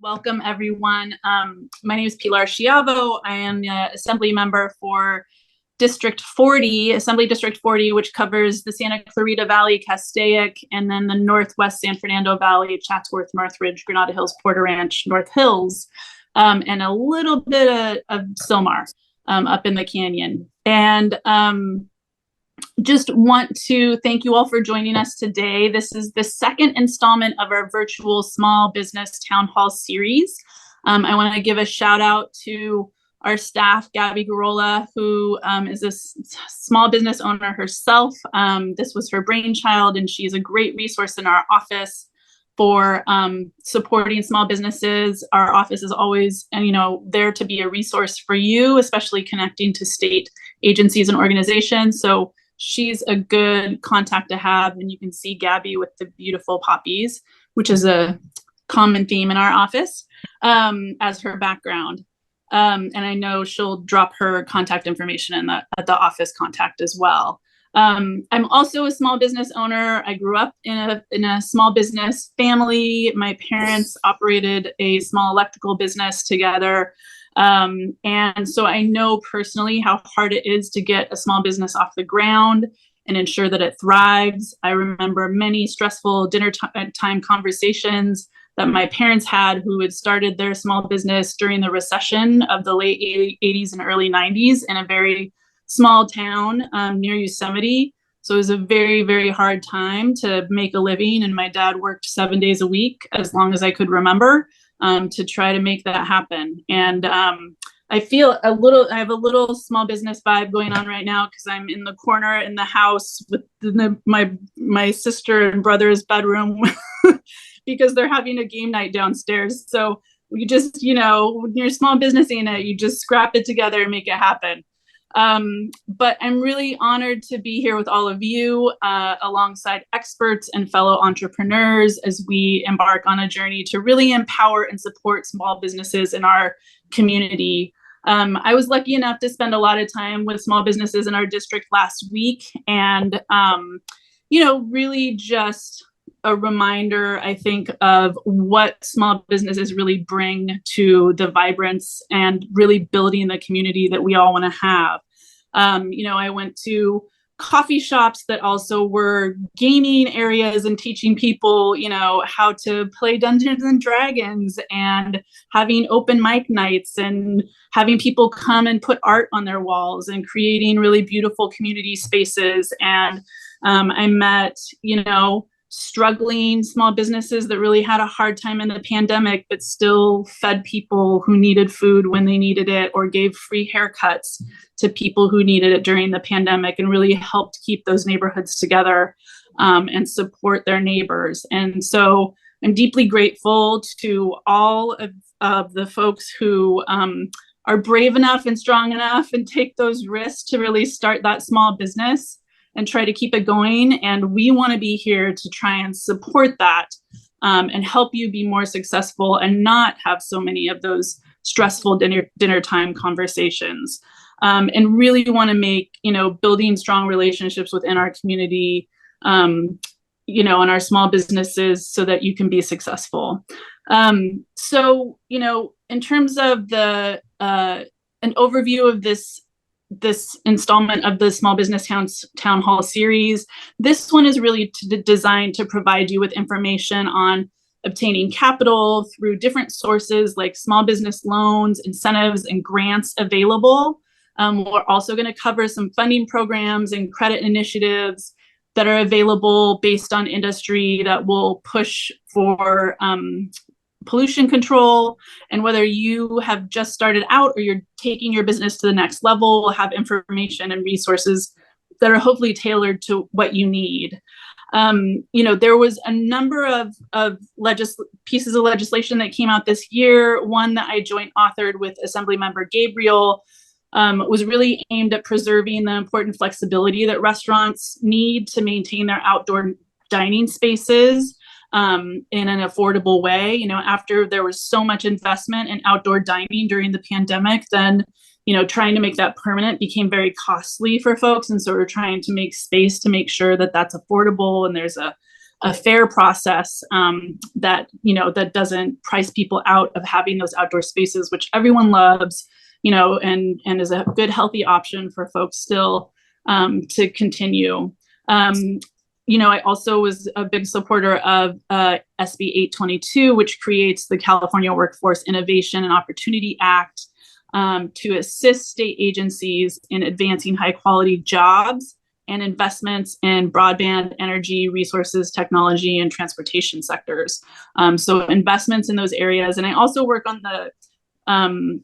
Welcome, everyone. My name is Pilar Schiavo. I am the Assembly member for District 40, Assembly District 40, which covers the Santa Clarita Valley, Castaic, and then the Northwest San Fernando Valley, Chatsworth, Northridge, Granada Hills, Porter Ranch, North Hills, and a little bit of Sylmar up in the canyon. And just want to thank you all for joining us today. This is the second installment of our virtual small business town hall series. I want to give a shout out to our staff, Gabby Garola, who is a small business owner herself. This was her brainchild, and she's a great resource in our office for supporting small businesses. Our office is always, there to be a resource for you, especially connecting to state agencies and organizations. So she's a good contact to have, and you can see Gabby with the beautiful poppies, which is a common theme in our office, as her background. And I know she'll drop her contact information at the office contact as well. I'm also a small business owner. I grew up in a small business family. My parents operated a small electrical business together. And so I know personally how hard it is to get a small business off the ground and ensure that it thrives. I remember many stressful dinner time conversations that my parents had, who had started their small business during the recession of the late 80s and early 90s in a very small town near Yosemite. So it was a very, very hard time to make a living. And my dad worked 7 days a week, as long as I could remember, to try to make that happen. And I have a little small business vibe going on right now, because I'm in the corner in the house with my sister and brother's bedroom because they're having a game night downstairs. So we just, when you're a small business owner, you just scrap it together and make it happen. But I'm really honored to be here with all of you, alongside experts and fellow entrepreneurs, as we embark on a journey to really empower and support small businesses in our community. I was lucky enough to spend a lot of time with small businesses in our district last week, and, really just a reminder, I think, of what small businesses really bring to the vibrance and really building the community that we all want to have. I went to coffee shops that also were gaming areas and teaching people, how to play Dungeons and Dragons, and having open mic nights and having people come and put art on their walls and creating really beautiful community spaces. And I met, struggling small businesses that really had a hard time in the pandemic, but still fed people who needed food when they needed it, or gave free haircuts to people who needed it during the pandemic, and really helped keep those neighborhoods together, and support their neighbors. And so I'm deeply grateful to all of the folks who are brave enough and strong enough and take those risks to really start that small business and try to keep it going. And we want to be here to try and support that, and help you be more successful and not have so many of those stressful dinner time conversations, and really want to make, building strong relationships within our community, and our small businesses, so that you can be successful. So, in terms of an overview of this installment of the Small Business Town Hall series. This one is really designed to provide you with information on obtaining capital through different sources like small business loans, incentives, and grants available. We're also going to cover some funding programs and credit initiatives that are available based on industry that will push for pollution control. And whether you have just started out or you're taking your business to the next level, we'll have information and resources that are hopefully tailored to what you need. There was a number of pieces of legislation that came out this year. One that I joint authored with Assemblymember Gabriel was really aimed at preserving the important flexibility that restaurants need to maintain their outdoor dining spaces in an affordable way. After there was so much investment in outdoor dining during the pandemic, then, trying to make that permanent became very costly for folks. And so we're trying to make space to make sure that that's affordable and there's a a fair process that, that doesn't price people out of having those outdoor spaces, which everyone loves, and is a good, healthy option for folks still to continue. I also was a big supporter of SB 822, which creates the California Workforce Innovation and Opportunity Act to assist state agencies in advancing high quality jobs and investments in broadband, energy, resources, technology, and transportation sectors. So investments in those areas. And I also work on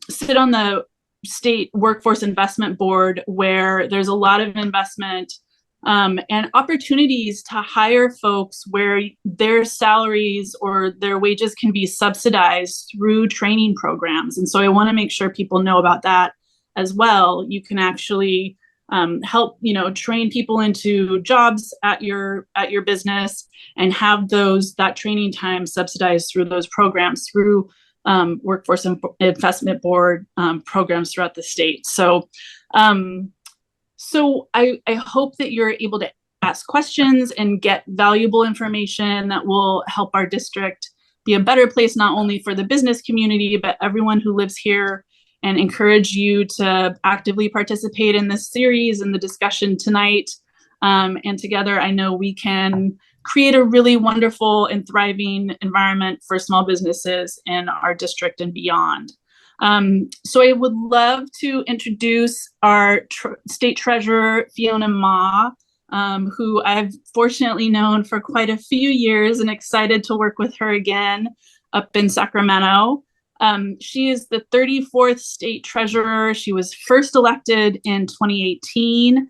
sit on the state workforce investment board, where there's a lot of investment and opportunities to hire folks where their salaries or their wages can be subsidized through training programs. And so I want to make sure people know about that as well. You can actually help, train people into jobs at your business and have that training time subsidized through those programs, through workforce investment board programs throughout the state. So I hope that you're able to ask questions and get valuable information that will help our district be a better place, not only for the business community, but everyone who lives here, and encourage you to actively participate in this series and the discussion tonight. And together, I know we can create a really wonderful and thriving environment for small businesses in our district and beyond. So I would love to introduce our state treasurer, Fiona Ma, who I've fortunately known for quite a few years and excited to work with her again up in Sacramento. She is the 34th state treasurer. She was first elected in 2018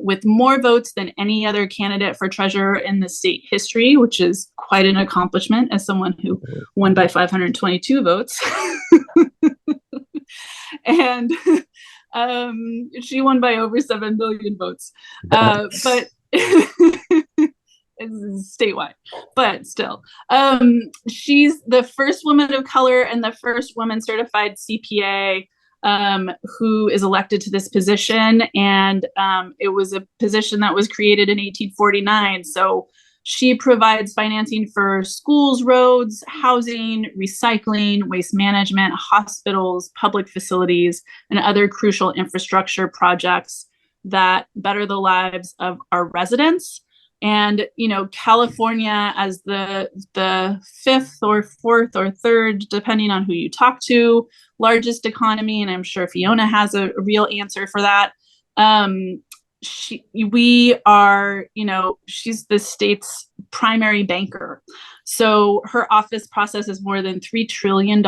with more votes than any other candidate for treasurer in the state history, which is quite an accomplishment as someone who won by 522 votes. And she won by over 7 billion votes. But it's statewide, but still. She's the first woman of color and the first woman certified CPA who is elected to this position. And it was a position that was created in 1849. So she provides financing for schools, roads, housing, recycling, waste management, hospitals, public facilities, and other crucial infrastructure projects that better the lives of our residents. And, California, as the fifth or fourth or third, depending on who you talk to, largest economy, and I'm sure Fiona has a real answer for that. She's the state's primary banker. So her office processes more than $3 trillion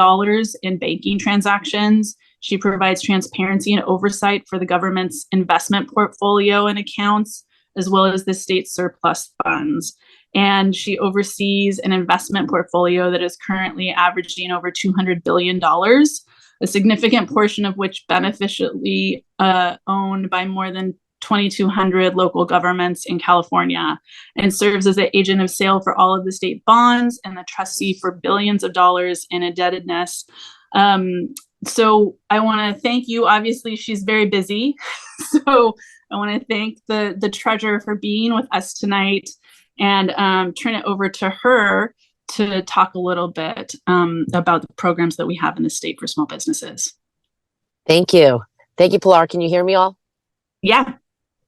in banking transactions. She provides transparency and oversight for the government's investment portfolio and accounts, as well as the state's surplus funds. And she oversees an investment portfolio that is currently averaging over $200 billion, a significant portion of which beneficially owned by more than 2,200 local governments in California, and serves as the agent of sale for all of the state bonds and the trustee for billions of dollars in indebtedness. So I want to thank you. Obviously, she's very busy. So I want to thank the treasurer for being with us tonight, and turn it over to her to talk a little bit about the programs that we have in the state for small businesses. Thank you. Thank you, Pilar. Can you hear me all? Yeah.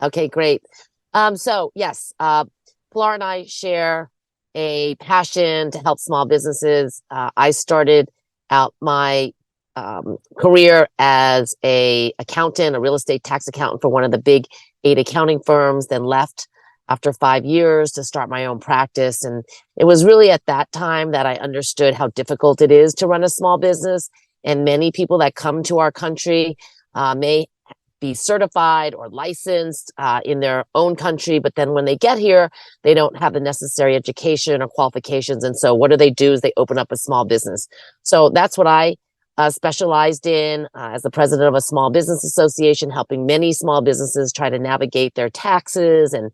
Okay, great. So yes, Pilar and I share a passion to help small businesses. I started out my career as a accountant, a real estate tax accountant for one of the big 8 accounting firms, then left after 5 years to start my own practice. And it was really at that time that I understood how difficult it is to run a small business. And many people that come to our country may be certified or licensed in their own country, but then when they get here, they don't have the necessary education or qualifications. And so what do? Is they open up a small business. So that's what I specialized in as the president of a small business association, helping many small businesses try to navigate their taxes and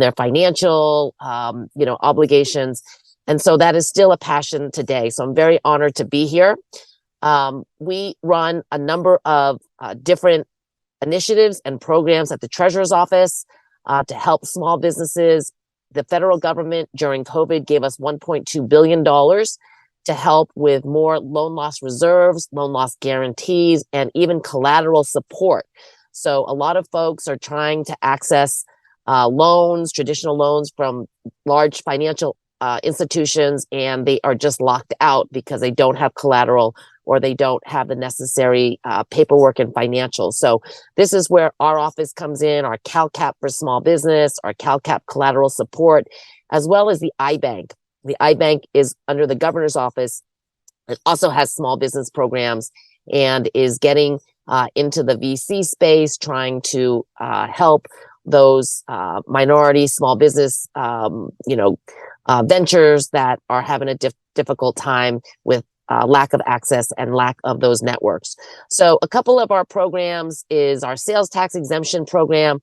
their financial obligations. And so that is still a passion today. So I'm very honored to be here. We run a number of different initiatives and programs at the treasurer's office to help small businesses the federal government during COVID gave us $1.2 billion to help with more loan loss reserves, loan loss guarantees, and even collateral support. So a lot of folks are trying to access loans, traditional loans from large financial institutions, and they are just locked out because they don't have collateral or they don't have the necessary paperwork and financials. So this is where our office comes in, our CalCap for small business, our CalCap collateral support, as well as the iBank. The iBank is under the governor's office. It also has small business programs and is getting into the VC space, trying to help those minority small business, ventures that are having a difficult time with lack of access and lack of those networks. So a couple of our programs is our sales tax exemption program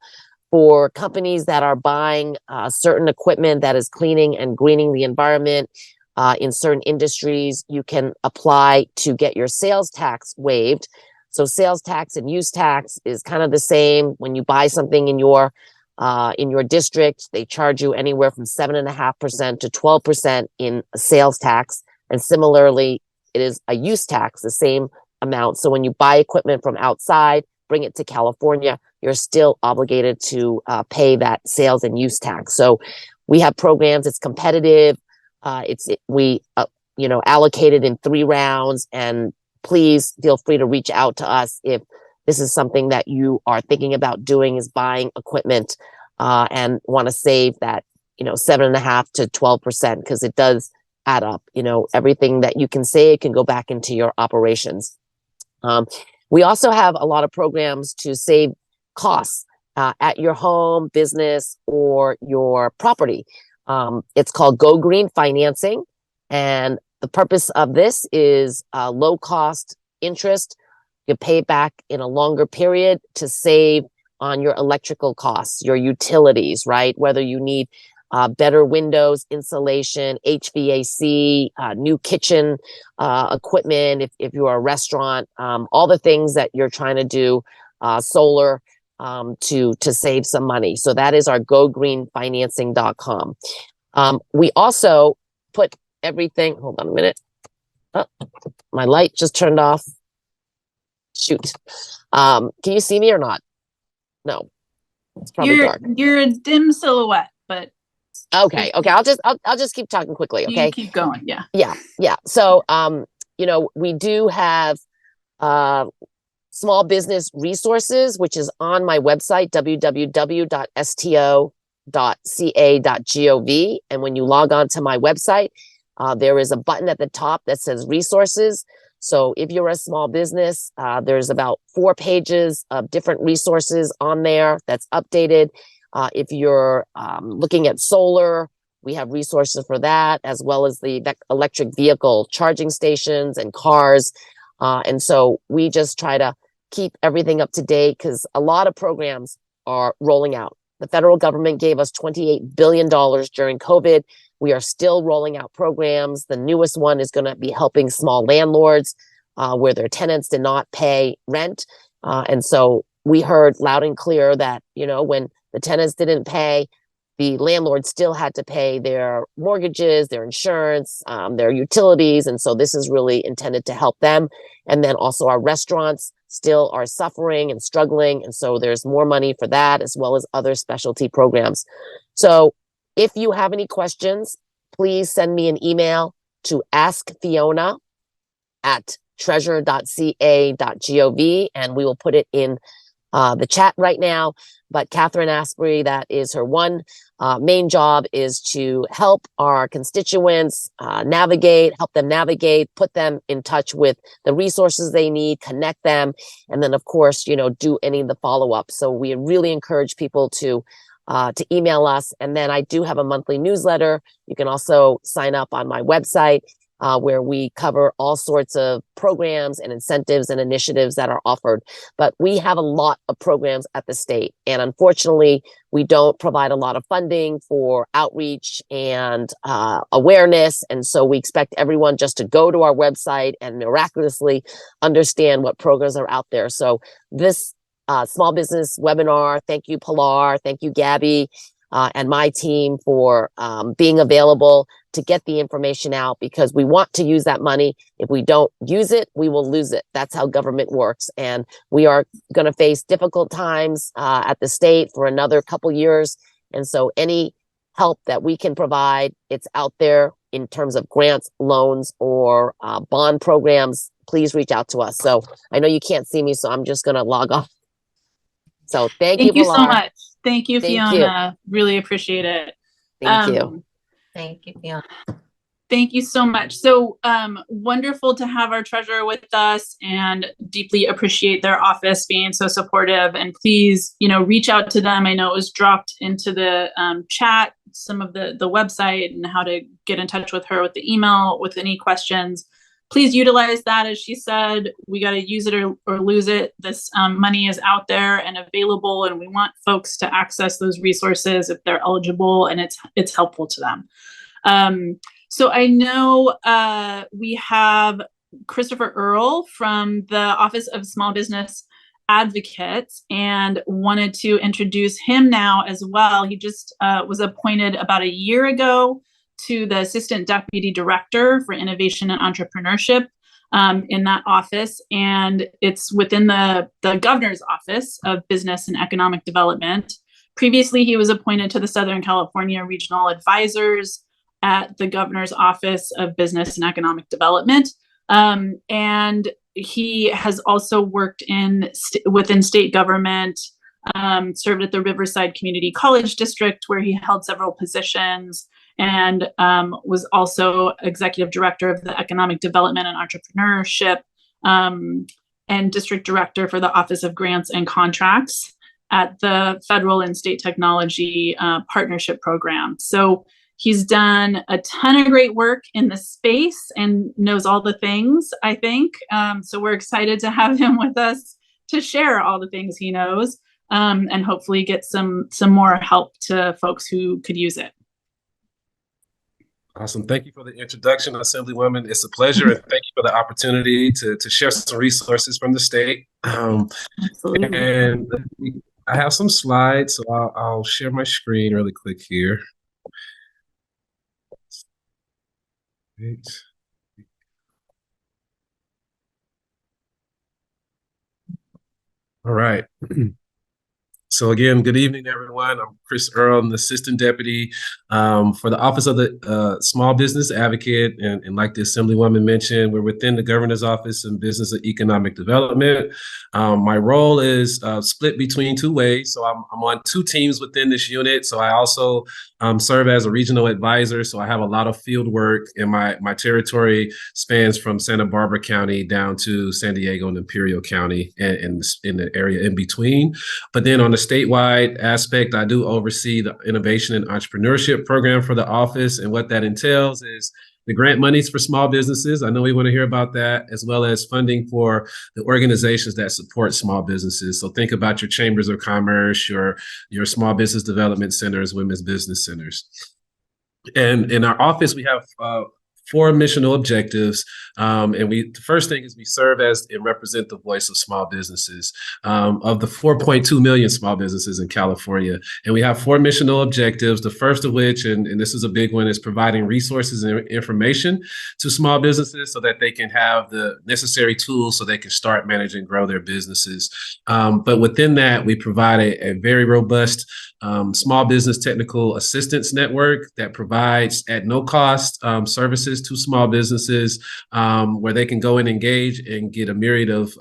for companies that are buying certain equipment that is cleaning and greening the environment. In certain industries, you can apply to get your sales tax waived. So sales tax and use tax is kind of the same. When you buy something in your district, they charge you anywhere from 7.5% to 12% in sales tax. And similarly, it is a use tax, the same amount. So when you buy equipment from outside, bring it to California, you're still obligated to pay that sales and use tax. So we have programs. It's competitive. We allocated in 3 rounds, and please feel free to reach out to us if this is something that you are thinking about doing, is buying equipment and want to save that 7.5% to 12%, because it does add up. Everything that you can save can go back into your operations. We also have a lot of programs to save costs at your home, business, or your property. It's called Go Green Financing. And the purpose of this is low cost interest. You pay back in a longer period to save on your electrical costs, your utilities, right? Whether you need better windows, insulation, HVAC, new kitchen equipment, if you're a restaurant, all the things that you're trying to do, solar, to save some money. So that is our gogreenfinancing.com. We also put everything, hold on a minute. Oh, my light just turned off. Shoot. Can you see me or not? No, it's probably dark. You're a dim silhouette, but okay. I'll just keep talking quickly. Okay. You keep going. Yeah. Yeah. So, we do have small business resources, which is on my website, www.sto.ca.gov. And when you log on to my website, there is a button at the top that says resources. So if you're a small business, there's about 4 pages of different resources on there that's updated. If you're looking at solar, we have resources for that, as well as the electric vehicle charging stations and cars. And so we just try to keep everything up to date, because a lot of programs are rolling out. The federal government gave us $28 billion during COVID. We are still rolling out programs. The newest one is going to be helping small landlords where their tenants did not pay rent. And so we heard loud and clear that, when the tenants didn't pay, the landlord still had to pay their mortgages, their insurance, their utilities. And so this is really intended to help them. And then also our restaurants still are suffering and struggling. And so there's more money for that, as well as other specialty programs. So if you have any questions, please send me an email to askfiona@treasure.ca.gov, and we will put it in the chat right now. But Catherine Asprey, that is her one main job, is to help our constituents help them navigate, put them in touch with the resources they need, connect them, and then of course, do any of the follow-up. So we really encourage people to email us. And then I do have a monthly newsletter. You can also sign up on my website, where we cover all sorts of programs and incentives and initiatives that are offered. But we have a lot of programs at the state. And unfortunately, we don't provide a lot of funding for outreach and awareness. And so we expect everyone just to go to our website and miraculously understand what programs are out there. So this small business webinar, thank you, Pilar. Thank you, Gabby. and my team for being available to get the information out, because we want to use that money. If we don't use it, we will lose it. That's how government works. And we are going to face difficult times at the state for another couple years. And so any help that we can provide, it's out there in terms of grants, loans, or bond programs, please reach out to us. So I know you can't see me, so I'm just going to log off. So thank you, you so Pilar. much. Thank you, Thank Fiona. Really appreciate it. Thank you. Thank you, Fiona. Thank you so much. So wonderful to have our treasurer with us, and deeply appreciate their office being so supportive. And please, reach out to them. I know it was dropped into the chat, some of the website and how to get in touch with her with the email with any questions. Please utilize that. As she said, we got to use it or lose it. This money is out there and available, and we want folks to access those resources if they're eligible and it's helpful to them. So I know we have Christopher Earle from the Office of Small Business Advocates, and wanted to introduce him now as well. He just was appointed about a year ago to the Assistant Deputy Director for Innovation and Entrepreneurship in that office. And it's within the Governor's Office of Business and Economic Development. Previously, he was appointed to the Southern California Regional Advisors at the Governor's Office of Business and Economic Development. And he has also worked within state government, served at the Riverside Community College District, where he held several positions, and was also executive director of the Economic Development and Entrepreneurship, and district director for the Office of Grants and Contracts at the Federal and State Technology Partnership Program. So he's done a ton of great work in the space and knows all the things, I think. So we're excited to have him with us to share all the things he knows, and hopefully get some more help to folks who could use it. Awesome. Thank you for the introduction, Assemblywoman. It's a pleasure, and thank you for the opportunity to share some resources from the state. Absolutely. And I have some slides, so I'll share my screen really quick here. Great. All right. So again, good evening, everyone. I'm Chris Earle. I'm the Assistant Deputy for the Office of the Small Business Advocate. And like the Assemblywoman mentioned, we're within the Governor's Office of Business and Economic Development. My role is split between two ways. So I'm on two teams within this unit. So I also serve as a regional advisor. So I have a lot of field work, and my territory spans from Santa Barbara County down to San Diego and Imperial County, and in the area in between. But then on the statewide aspect, I do oversee the innovation and entrepreneurship program for the office. And what that entails is the grant monies for small businesses. I know we want to hear about that, as well as funding for the organizations that support small businesses. So think about your chambers of commerce, your small business development centers, women's business centers. And in our office, we have 4 missional objectives. And the first thing is we serve as and represent the voice of small businesses, of the 4.2 million small businesses in California. And we have 4 missional objectives, the first of which, and this is a big one, is providing resources and information to small businesses so that they can have the necessary tools so they can start, manage, and grow their businesses. But within that, we provide a very robust small business technical assistance network that provides at no cost services to small businesses, where they can go and engage and get a myriad of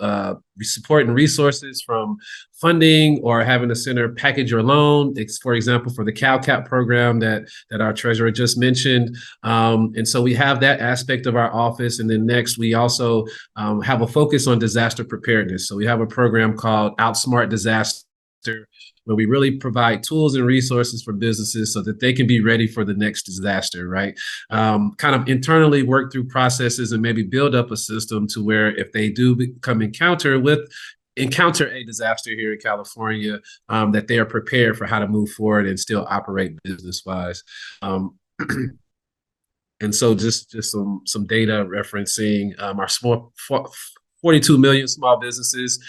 support and resources, from funding or having a center package your loan. It's, for example, for the CalCap program that our treasurer just mentioned. And so we have that aspect of our office. And then next, we also have a focus on disaster preparedness. So we have a program called Outsmart Disaster, where we really provide tools and resources for businesses so that they can be ready for the next disaster, right? Kind of internally work through processes and maybe build up a system to where if they do encounter a disaster here in California, that they are prepared for how to move forward and still operate business-wise. And so just some data referencing our small 42 million small businesses.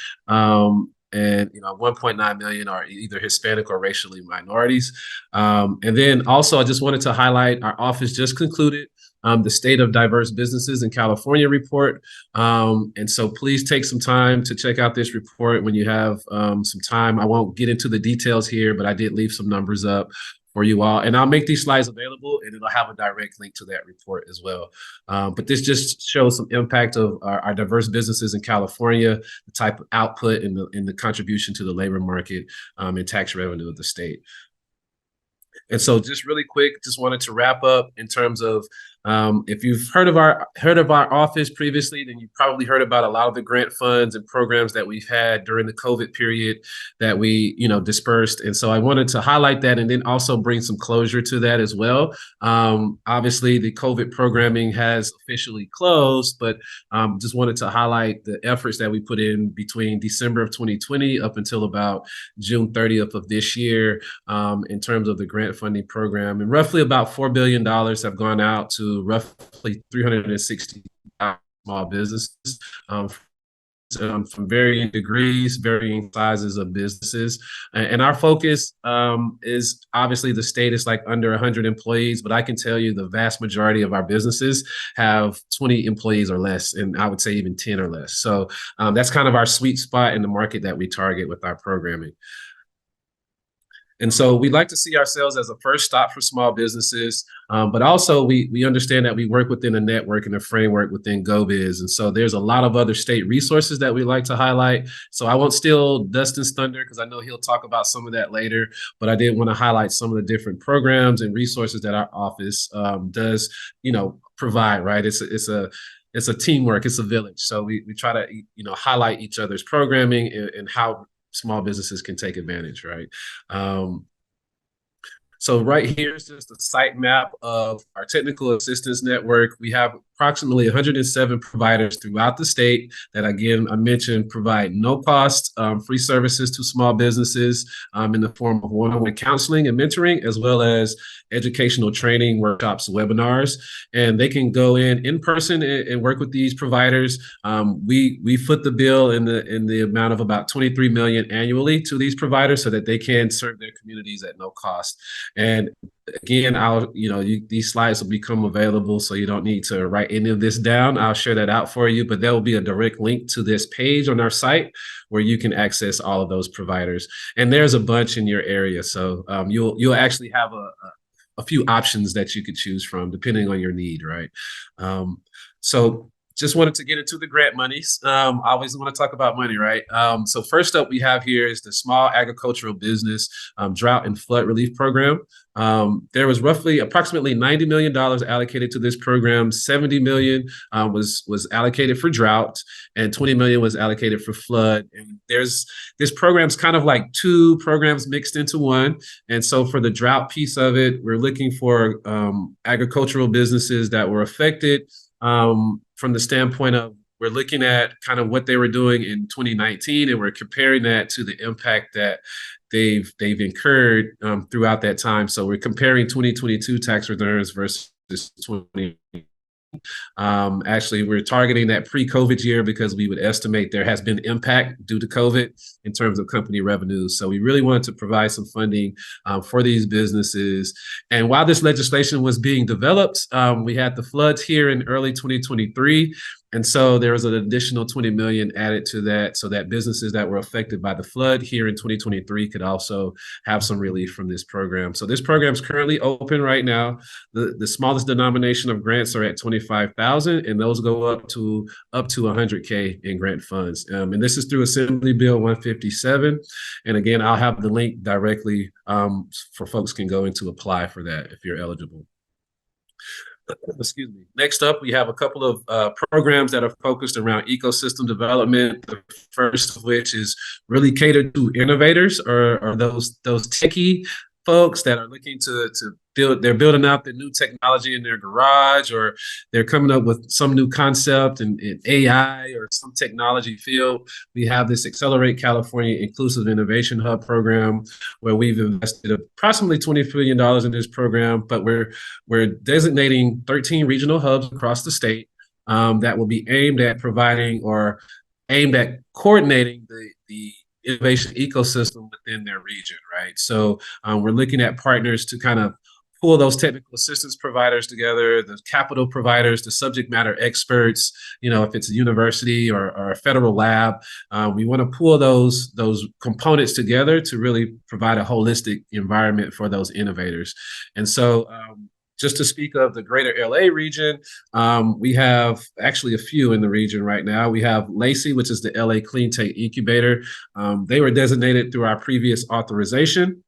and 1.9 million are either Hispanic or racially minorities. And then also, I just wanted to highlight our office just concluded the State of Diverse Businesses in California report. And so please take some time to check out this report when you have some time. I won't get into the details here, but I did leave some numbers up for you all. And I'll make these slides available, and it'll have a direct link to that report as well. But this just shows some impact of our diverse businesses in California, the type of output and the contribution to the labor market and tax revenue of the state. And so just really quick, just wanted to wrap up in terms of if you've heard of our office previously, then you've probably heard about a lot of the grant funds and programs that we've had during the COVID period that we, dispersed. And so I wanted to highlight that and then also bring some closure to that as well. Obviously, the COVID programming has officially closed, but just wanted to highlight the efforts that we put in between December of 2020 up until about June 30th of this year in terms of the grant funding program. And roughly about $4 billion have gone out to roughly 360 small businesses from varying degrees, varying sizes of businesses. And our focus is obviously the state is like under 100 employees, but I can tell you the vast majority of our businesses have 20 employees or less, and I would say even 10 or less. So that's kind of our sweet spot in the market that we target with our programming. And so we'd like to see ourselves as a first stop for small businesses, but also we understand that we work within a network and a framework within GoBiz. And so there's a lot of other state resources that we like to highlight. So I won't steal Dustin's thunder because I know he'll talk about some of that later, but I did want to highlight some of the different programs and resources that our office does, provide, right? It's a teamwork, it's a village. So we try to, highlight each other's programming and how small businesses can take advantage, right? So right here is just a site map of our technical assistance network. We have approximately 107 providers throughout the state that, again, I mentioned provide no cost free services to small businesses in the form of one-on-one counseling and mentoring, as well as educational training, workshops, webinars. And they can go in person and work with these providers. We foot the bill in the amount of about 23 million annually to these providers so that they can serve their communities at no cost. And again, these slides will become available, so you don't need to write any of this down. I'll share that out for you, but there will be a direct link to this page on our site where you can access all of those providers. And there's a bunch in your area, so you'll actually have a few options that you could choose from depending on your need, right? So just wanted to get into the grant monies. I always want to talk about money, right? So first up we have here is the Small Agricultural Business Drought and Flood Relief Program. There was approximately $90 million allocated to this program. 70 million was allocated for drought, and 20 million was allocated for flood. And this program's kind of like two programs mixed into one. And so for the drought piece of it, we're looking for agricultural businesses that were affected from the standpoint of we're looking at kind of what they were doing in 2019, and we're comparing that to the impact that they've incurred throughout that time. So we're comparing 2022 tax returns versus 20. Actually, we're targeting that pre-COVID year because we would estimate there has been impact due to COVID in terms of company revenues. So we really wanted to provide some funding for these businesses. And while this legislation was being developed, we had the floods here in early 2023. And so there was an additional 20 million added to that so that businesses that were affected by the flood here in 2023 could also have some relief from this program. So this program is currently open right now. The smallest denomination of grants are at 25,000, and those go up to 100K in grant funds. And this is through Assembly Bill 157. And again, I'll have the link directly for folks can go in to apply for that if you're eligible. Excuse me. Next up, we have a couple of programs that are focused around ecosystem development. The first of which is really catered to innovators or those techie folks that are looking to build. They're building out the new technology in their garage, or they're coming up with some new concept in AI or some technology field. We have this Accelerate California Inclusive Innovation Hub program where we've invested approximately $20 billion in this program, but we're designating 13 regional hubs across the state that will be aimed at providing or aimed at coordinating the innovation ecosystem within their region, right? So we're looking at partners to kind of pull those technical assistance providers together, the capital providers, the subject matter experts, if it's a university or a federal lab, we want to pull those components together to really provide a holistic environment for those innovators. And so just to speak of the greater LA region, we have actually a few in the region right now. We have Lacey, which is the LA Clean Tech Incubator. They were designated through our previous authorization.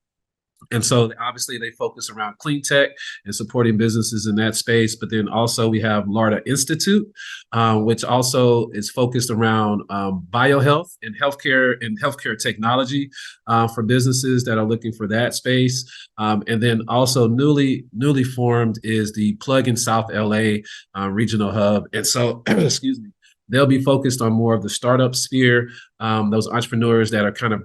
And so obviously they focus around clean tech and supporting businesses in that space. But then also we have LARDA Institute, which also is focused around biohealth and healthcare technology for businesses that are looking for that space. And then also newly formed is the Plug in South LA regional hub. And so, excuse me. They'll be focused on more of the startup sphere, those entrepreneurs that are kind of,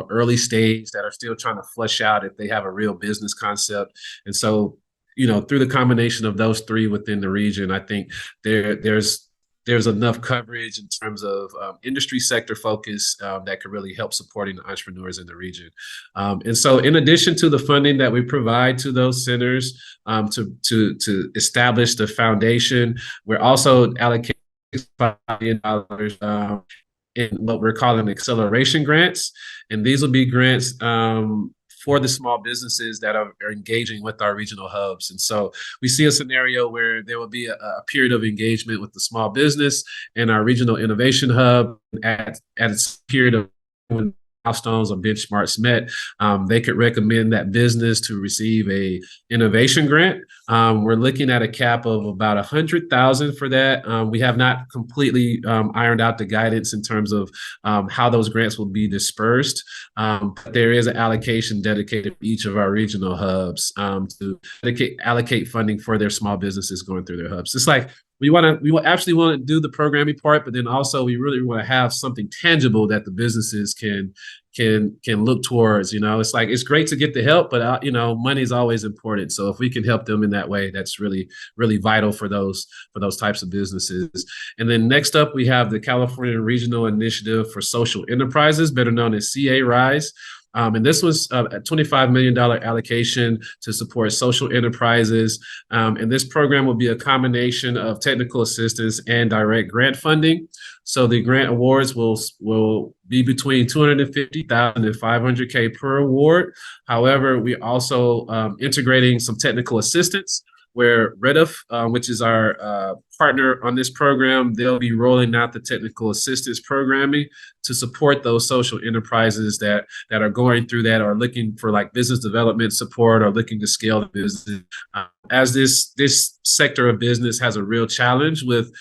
early stage, that are still trying to flesh out if they have a real business concept. And so, through the combination of those three within the region, I think there's enough coverage in terms of industry sector focus that could really help supporting the entrepreneurs in the region. And so in addition to the funding that we provide to those centers to establish the foundation, we're also allocating $5 million in what we're calling acceleration grants. And these will be grants for the small businesses that are engaging with our regional hubs. And so we see a scenario where there will be a period of engagement with the small business and our regional innovation hub at a period of when milestones or benchmarks met, they could recommend that business to receive a innovation grant. We're looking at a cap of about 100,000 for that. We have not completely ironed out the guidance in terms of how those grants will be dispersed. But there is an allocation dedicated to each of our regional hubs to allocate funding for their small businesses going through their hubs. It's like we actually want to do the programming part, but then also we really want to have something tangible that the businesses can look towards. It's like, it's great to get the help, but money is always important. So if we can help them in that way, that's really, really vital for those types of businesses. And then next up, we have the California Regional Initiative for Social Enterprises, better known as CA-RISE. And this was a $25 million allocation to support social enterprises. And this program will be a combination of technical assistance and direct grant funding. So the grant awards will be between $250,000 and $500K per award. However, we're also integrating some technical assistance where Redif, which is our partner on this program, they'll be rolling out the technical assistance programming to support those social enterprises that are going through that, or looking for like business development support, or looking to scale the business. As this sector of business has a real challenge with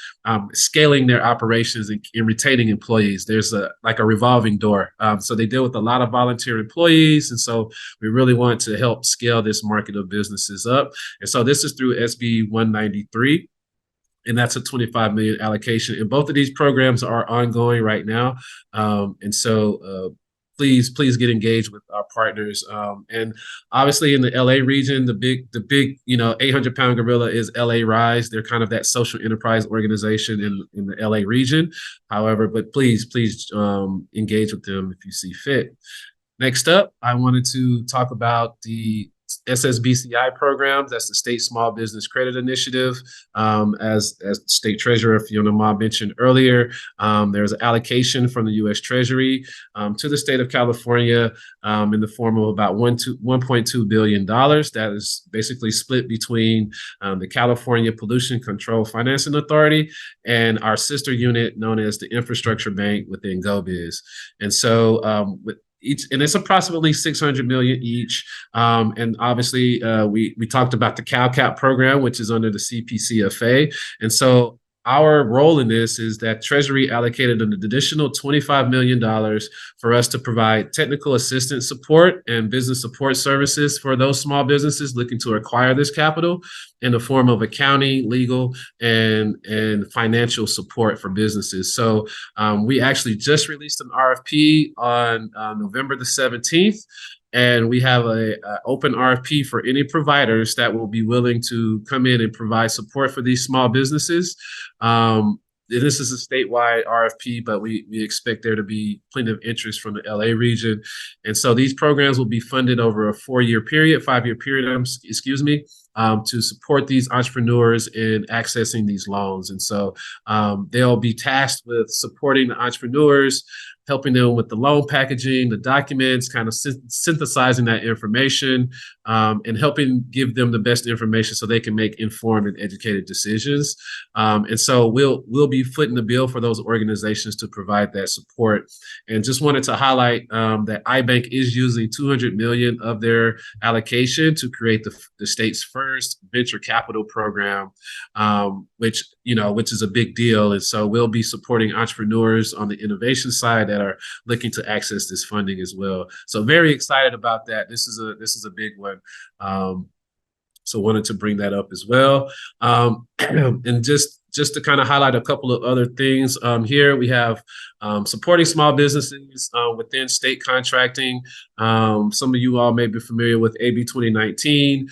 scaling their operations and retaining employees. There's a revolving door. So they deal with a lot of volunteer employees. And so we really want to help scale this market of businesses up. And so this is through SB 193. And that's a 25 million allocation. And both of these programs are ongoing right now. And so please get engaged with our partners. And obviously in the LA region, the big 800-pound gorilla is LA Rise. They're kind of that social enterprise organization in the LA region. However, but please engage with them if you see fit. Next up, I wanted to talk about the SSBCI programs. That's the State Small Business Credit Initiative. As State Treasurer Fiona Ma mentioned earlier, there's an allocation from the U.S. Treasury to the state of California in the form of about $1.2 billion. That is basically split between the California Pollution Control Financing Authority and our sister unit known as the Infrastructure Bank within GoBiz. And so and it's approximately 600 million each. And obviously, we talked about the CalCap program, which is under the CPCFA. And so our role in this is that Treasury allocated an additional $25 million for us to provide technical assistance support and business support services for those small businesses looking to acquire this capital in the form of accounting, legal, and financial support for businesses. So we actually just released an RFP on November the 17th. And we have an open RFP for any providers that will be willing to come in and provide support for these small businesses. this is a statewide RFP, but we expect there to be plenty of interest from the LA region. And so these programs will be funded over a 5-year period, to support these entrepreneurs in accessing these loans. And so they'll be tasked with supporting the entrepreneurs, helping them with the loan packaging, the documents, kind of synthesizing that information, and helping give them the best information so they can make informed and educated decisions. And so we'll be footing the bill for those organizations to provide that support. And just wanted to highlight that iBank is using $200 million of their allocation to create the state's first venture capital program, which is a big deal. And so we'll be supporting entrepreneurs on the innovation side that are looking to access this funding as well. So very excited about that. This is a big one. So wanted to bring that up as well. And just to kind of highlight a couple of other things here, we have supporting small businesses within state contracting. Some of you all may be familiar with AB 2019,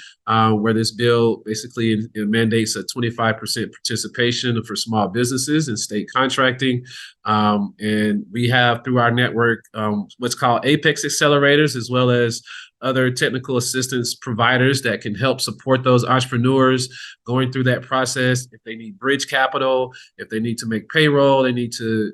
where this bill basically it mandates a 25% participation for small businesses in state contracting. And we have through our network what's called Apex accelerators, as well as other technical assistance providers that can help support those entrepreneurs going through that process. If they need bridge capital, if they need to make payroll, they need to,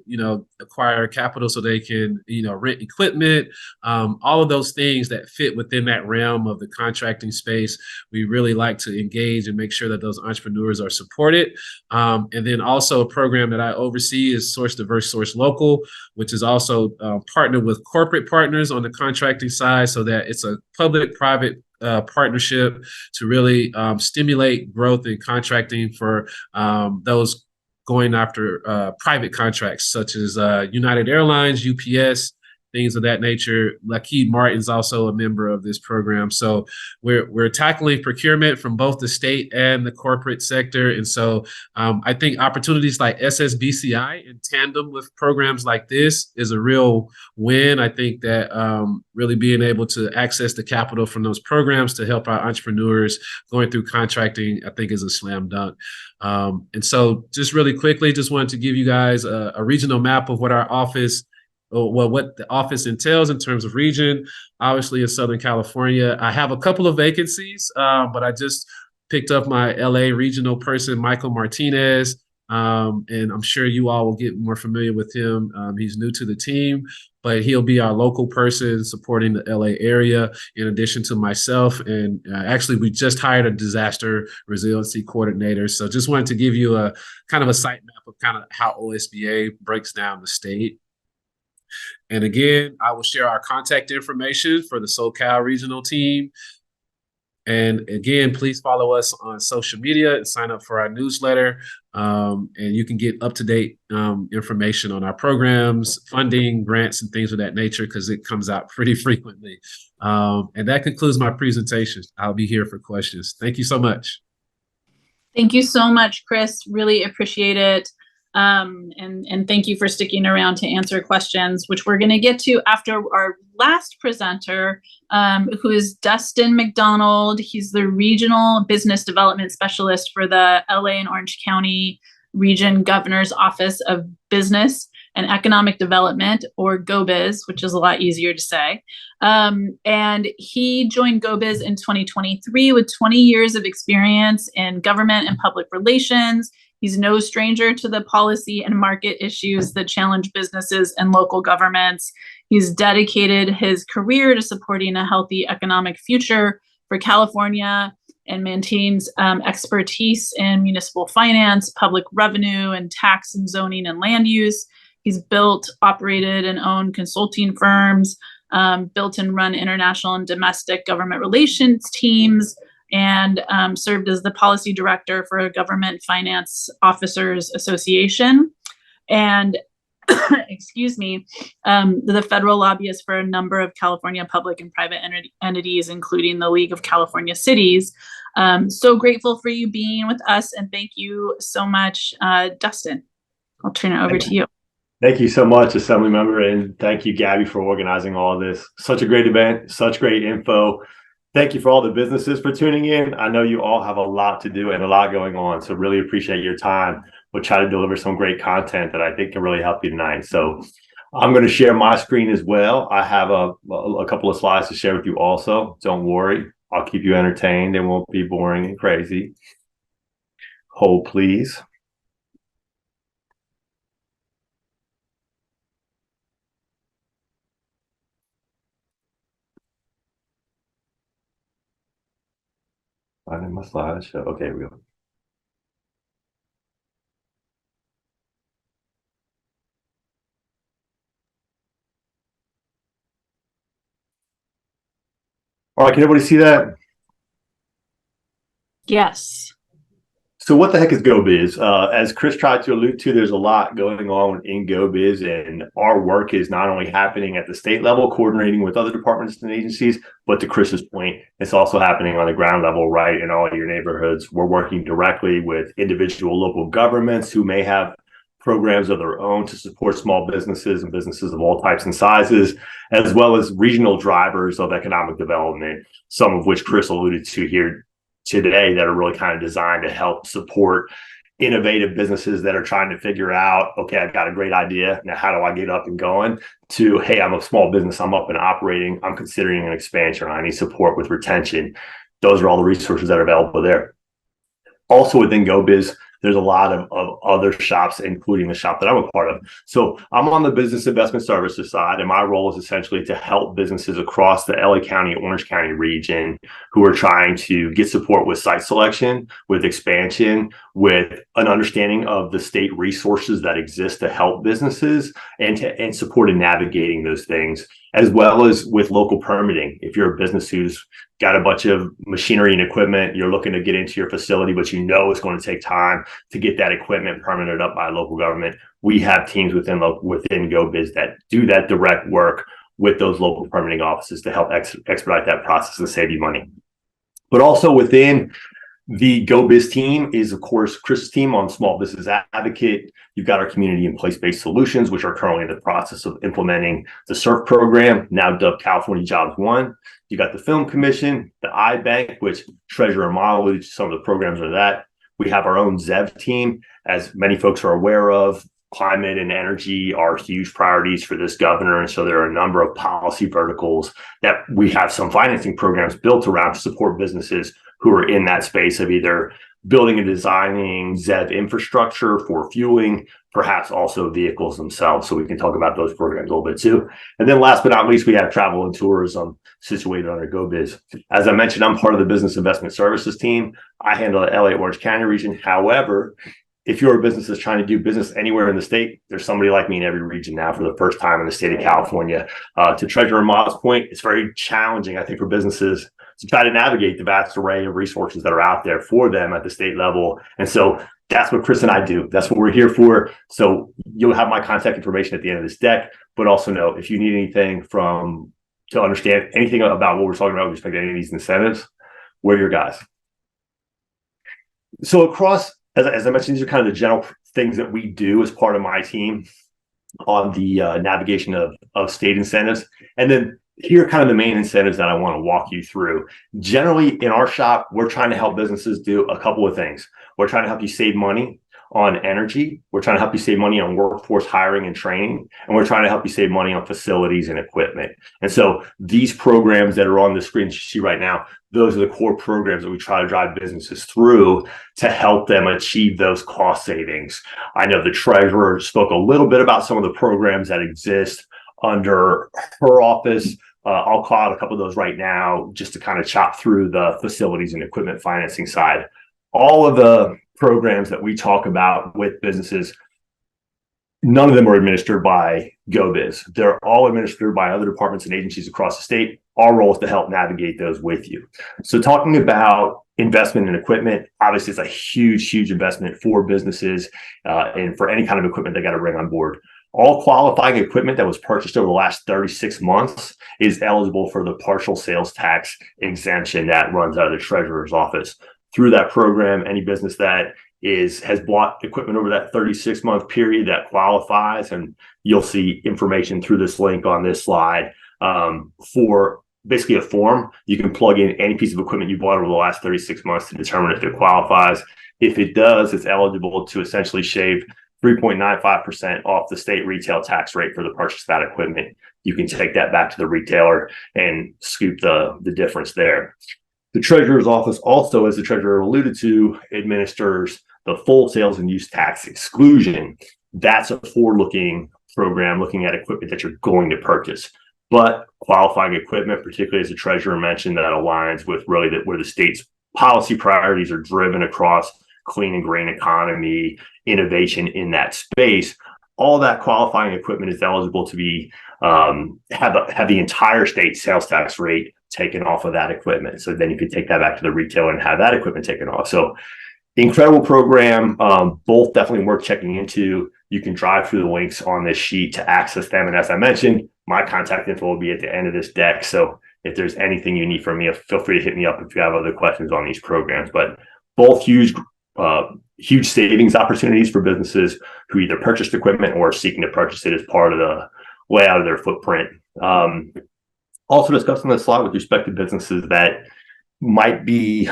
acquire capital so they can, rent equipment, all of those things that fit within that realm of the contracting space. We really like to engage and make sure that those entrepreneurs are supported. And then also a program that I oversee is Source Diverse, Source Local, which is also partnered with corporate partners on the contracting side so that it's a public-private partnership to really stimulate growth in contracting for those going after private contracts, such as United Airlines, UPS, things of that nature. Lockheed Martin's also a member of this program. So we're tackling procurement from both the state and the corporate sector. And so I think opportunities like SSBCI in tandem with programs like this is a real win. I think that really being able to access the capital from those programs to help our entrepreneurs going through contracting, I think is a slam dunk. And so just really quickly, just wanted to give you guys a regional map of what what the office entails in terms of region. Obviously in Southern California, I have a couple of vacancies, but I just picked up my LA regional person, Michael Martinez. And I'm sure you all will get more familiar with him. He's new to the team, but he'll be our local person supporting the LA area in addition to myself. And actually, we just hired a disaster resiliency coordinator. So just wanted to give you a kind of a site map of kind of how OSBA breaks down the state. And again, I will share our contact information for the SoCal regional team. And again, please follow us on social media and sign up for our newsletter. And you can get up-to-date information on our programs, funding, grants, and things of that nature, because it comes out pretty frequently. And that concludes my presentation. I'll be here for questions. Thank you so much. Thank you so much, Chris. Really appreciate it. And thank you for sticking around to answer questions, which we're going to get to after our last presenter, who is Dustin McDonald. He's the Regional Business Development Specialist for the LA and Orange County Region Governor's Office of Business and Economic Development, or GoBiz, which is a lot easier to say. And he joined GoBiz in 2023 with 20 years of experience in government and public relations. He's no stranger to the policy and market issues that challenge businesses and local governments. He's dedicated his career to supporting a healthy economic future for California and maintains expertise in municipal finance, public revenue, and tax and zoning and land use. He's built, operated, and owned consulting firms, built and run international and domestic government relations teams, and served as the policy director for a Government Finance Officers Association. And, excuse me, the federal lobbyist for a number of California public and private entities, including the League of California Cities. So grateful for you being with us, and thank you so much, Dustin. I'll turn it over to you. Thank you so much, Assemblymember, and thank you, Gabby, for organizing all of this. Such a great event, such great info. Thank you for all the businesses for tuning in. I know you all have a lot to do and a lot going on, so really appreciate your time. we'll try to deliver some great content that I think can really help you tonight. So I'm going to share my screen as well. I have a couple of slides to share with you also. Don't worry, I'll keep you entertained. It won't be boring and crazy. Hold, please. Finding my slideshow. Okay, here we go. All right, can everybody see that? Yes. So what the heck is GoBiz? As Chris tried to allude to, there's a lot going on in GoBiz, and our work is not only happening at the state level, coordinating with other departments and agencies, but to Chris's point, it's also happening on the ground level, right, in all your neighborhoods. We're working directly with individual local governments who may have programs of their own to support small businesses and businesses of all types and sizes, as well as regional drivers of economic development, some of which Chris alluded to here today, that are really kind of designed to help support innovative businesses that are trying to figure out, okay, I've got a great idea. Now, how do I get up and going? To, hey, I'm a small business, I'm up and operating, I'm considering an expansion, I need support with retention. Those are all the resources that are available there. Also within GoBiz, there's a lot of other shops, including the shop that I'm a part of. So I'm on the business investment services side, and my role is essentially to help businesses across the LA County, Orange County region who are trying to get support with site selection, with expansion, with an understanding of the state resources that exist to help businesses and support in navigating those things, as well as with local permitting. If you're a business who's got a bunch of machinery and equipment, you're looking to get into your facility, but you know it's going to take time to get that equipment permitted up by local government. We have teams within GoBiz that do that direct work with those local permitting offices to help expedite that process and save you money. But also within the GoBiz team is, of course, Chris's team on Small Business Advocate. You've got our community and place-based solutions, which are currently in the process of implementing the SURF program, now dubbed California Jobs One. You got the Film Commission, the iBank, which Treasurer Ma alluded to some of the programs of that. We have our own ZEV team, as many folks are aware of. Climate and energy are huge priorities for this governor. And so there are a number of policy verticals that we have some financing programs built around to support businesses who are in that space of either building and designing ZEV infrastructure for fueling, perhaps also vehicles themselves. So we can talk about those programs a little bit too. And then last but not least, we have travel and tourism situated under GoBiz. As I mentioned, I'm part of the business investment services team. I handle the LA Orange County region. However, if you're a business that's trying to do business anywhere in the state, there's somebody like me in every region now for the first time in the state of California. To Treasurer Ma's point, it's very challenging, I think, for businesses to try to navigate the vast array of resources that are out there for them at the state level. And so that's what Chris and I do. That's what we're here for. So you'll have my contact information at the end of this deck, but also know if you need anything to understand anything about what we're talking about with respect to any of these incentives, we're your guys. So across, as I mentioned, these are kind of the general things that we do as part of my team on the navigation of state incentives. And then here are kind of the main incentives that I want to walk you through. Generally, in our shop, we're trying to help businesses do a couple of things. We're trying to help you save money on energy. We're trying to help you save money on workforce hiring and training. And we're trying to help you save money on facilities and equipment. And so these programs that are on the screen that you see right now, those are the core programs that we try to drive businesses through to help them achieve those cost savings. I know the treasurer spoke a little bit about some of the programs that exist under her office. I'll call out a couple of those right now just to kind of chop through the facilities and equipment financing side. All of the programs that we talk about with businesses, none of them are administered by GoBiz. They're all administered by other departments and agencies across the state. Our role is to help navigate those with you. So talking about investment in equipment, obviously it's a huge, huge investment for businesses and for any kind of equipment they got to bring on board. All qualifying equipment that was purchased over the last 36 months is eligible for the partial sales tax exemption that runs out of the treasurer's office. Through that program, any business that has bought equipment over that 36-month period that qualifies, and you'll see information through this link on this slide for basically a form. You can plug in any piece of equipment you bought over the last 36 months to determine if it qualifies. If it does, it's eligible to essentially shave 3.95% off the state retail tax rate for the purchase of that equipment. You can take that back to the retailer and scoop the difference there. The treasurer's office also, as the treasurer alluded to, administers the full sales and use tax exclusion. That's a forward-looking program looking at equipment that you're going to purchase. But qualifying equipment, particularly as the treasurer mentioned, that aligns with really where the state's policy priorities are driven across clean and green economy, innovation in that space. All that qualifying equipment is eligible to be have the entire state sales tax rate taken off of that equipment. So then you can take that back to the retailer and have that equipment taken off. So incredible program, both definitely worth checking into. You can drive through the links on this sheet to access them. And as I mentioned, my contact info will be at the end of this deck. So if there's anything you need from me, feel free to hit me up if you have other questions on these programs. But both huge savings opportunities for businesses who either purchased equipment or are seeking to purchase it as part of the layout of their footprint. Also discussed on this slide with respect to businesses that might be